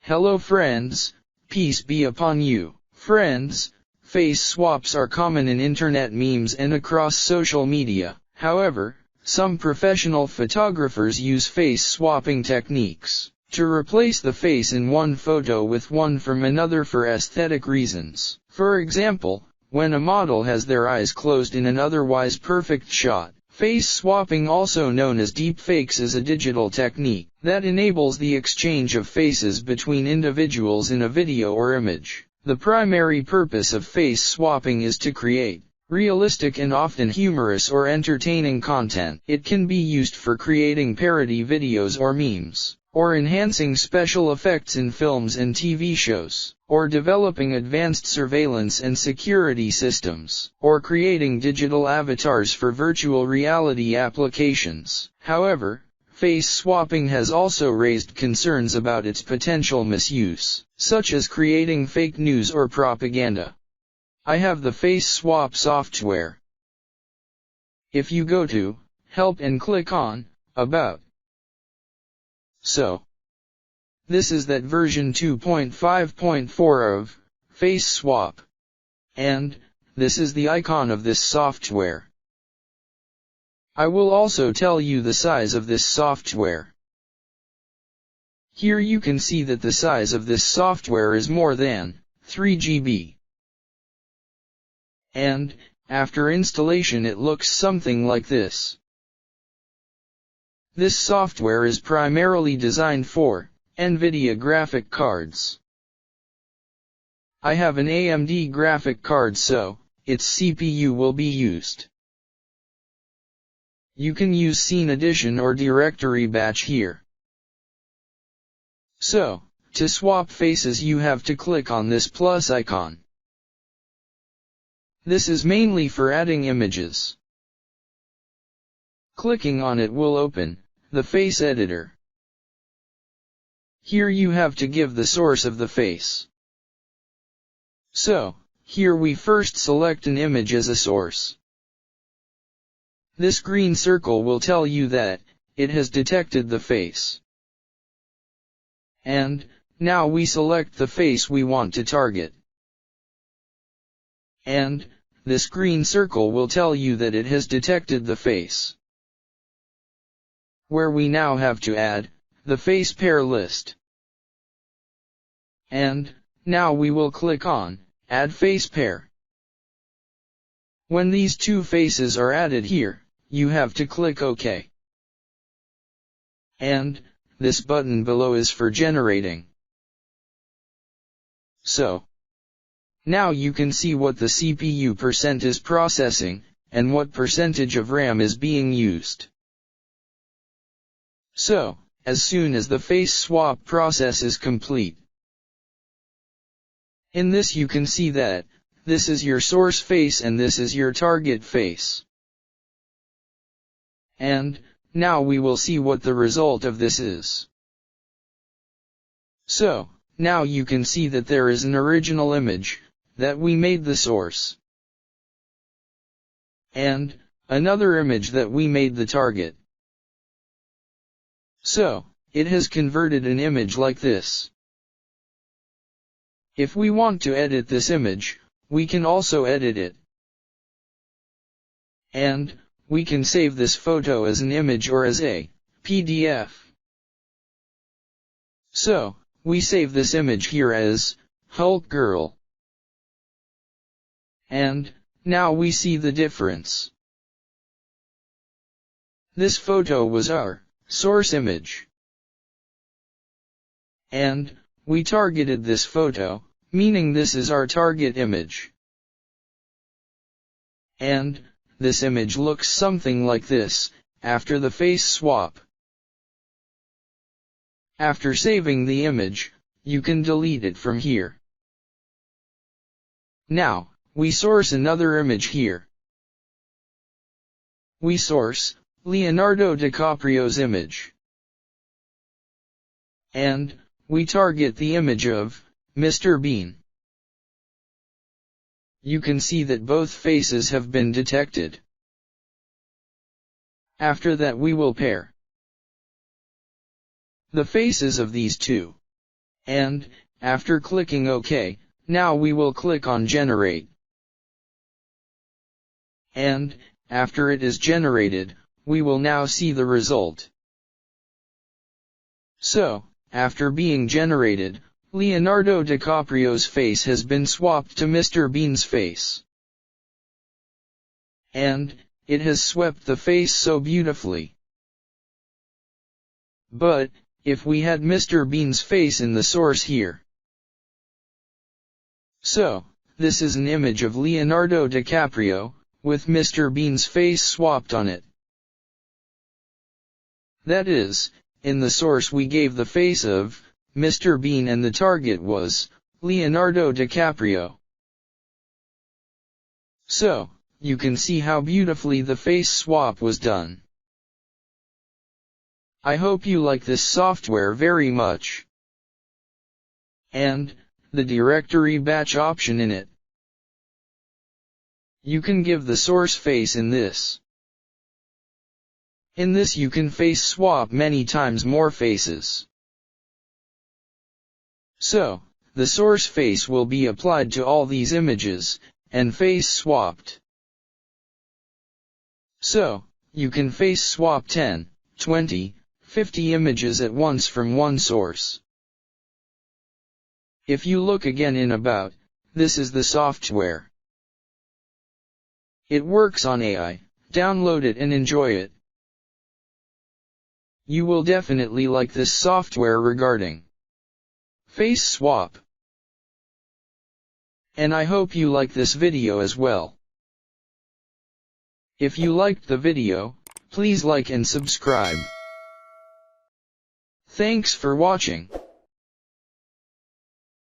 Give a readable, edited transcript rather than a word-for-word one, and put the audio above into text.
Hello friends, peace be upon you. Friends, face swaps are common in internet memes and across social media. However, some professional photographers use face swapping techniques to replace the face in one photo with one from another for aesthetic reasons. For example, when a model has their eyes closed in an otherwise perfect shot. Face swapping, also known as deepfakes, is a digital technique that enables the exchange of faces between individuals in a video or image. The primary purpose of face swapping is to create realistic and often humorous or entertaining content. It can be used for creating parody videos or memes, or enhancing special effects in films and TV shows, or developing advanced surveillance and security systems, or creating digital avatars for virtual reality applications. However, face swapping has also raised concerns about its potential misuse, such as creating fake news or propaganda. I have the face swap software. If you go to Help and click on About. So, this is that version 2.5.4 of Face Swap. And this is the icon of this software. I will also tell you the size of this software. Here you can see that the size of this software is more than 3 GB. And after installation it looks something like this. This software is primarily designed for NVIDIA graphic cards. I have an AMD graphic card, so its CPU will be used. You can use Scene Edition or Directory Batch here. So, to swap faces you have to click on this plus icon. This is mainly for adding images. Clicking on it will open the face editor. Here you have to give the source of the face. So, here we first select an image as a source. This green circle will tell you that it has detected the face. And now we select the face we want to target. And this green circle will tell you that it has detected the face. Where we now have to add the face pair list. And now we will click on Add Face Pair. When these two faces are added here, you have to click OK. And this button below is for generating. So, now you can see what the CPU percent is processing, and what percentage of RAM is being used. So, as soon as the face swap process is complete. In this you can see that this is your source face and this is your target face. And now we will see what the result of this is. So, now you can see that there is an original image that we made the source. And another image that we made the target. So, it has converted an image like this. If we want to edit this image, we can also edit it. And we can save this photo as an image or as a PDF. So, we save this image here as Hulk Girl. And now we see the difference. This photo was our source image. And we targeted this photo, meaning this is our target image. And this image looks something like this after the face swap. After saving the image, you can delete it from here. Now, we source another image here. We source Leonardo DiCaprio's image. And we target the image of Mr. Bean. You can see that both faces have been detected. After that we will pair the faces of these two. And, after clicking OK, now we will click on Generate. And, after it is generated, we will now see the result. So, after being generated, Leonardo DiCaprio's face has been swapped to Mr. Bean's face. And, it has swept the face so beautifully. But, if we had Mr. Bean's face in the source here. So, this is an image of Leonardo DiCaprio, with Mr. Bean's face swapped on it. That is, in the source we gave the face of Mr. Bean and the target was Leonardo DiCaprio. So, you can see how beautifully the face swap was done. I hope you like this software very much. And, the directory batch option in it. You can give the source face in this. In this you can face swap many times more faces. So, the source face will be applied to all these images, and face swapped. So, you can face swap 10, 20, 50 images at once from one source. If you look again in About, this is the software. It works on AI, download it and enjoy it. You will definitely like this software regarding face swap. And I hope you like this video as well. If you liked the video, please like and subscribe. Thanks for watching.